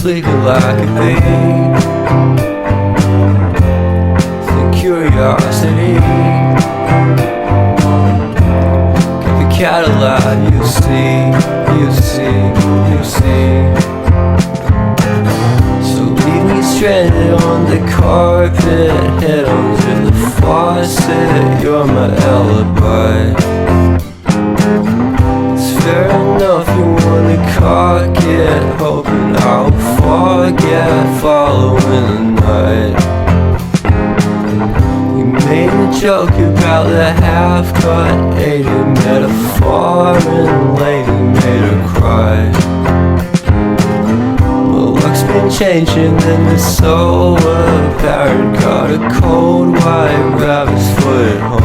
sleeping like a bee. The curiosity keep the cat alive. You see, you see, you see. So leave me stranded on the carpet, head under the faucet. You're my alibi. It's fair enough you wanna cock it, hoping I'll forget following the night. You made a joke about the half-cut 80 metaphor, and lady made her cry. Well, luck's been changing and it's so apparent. Got a cold white rabbit's foot home.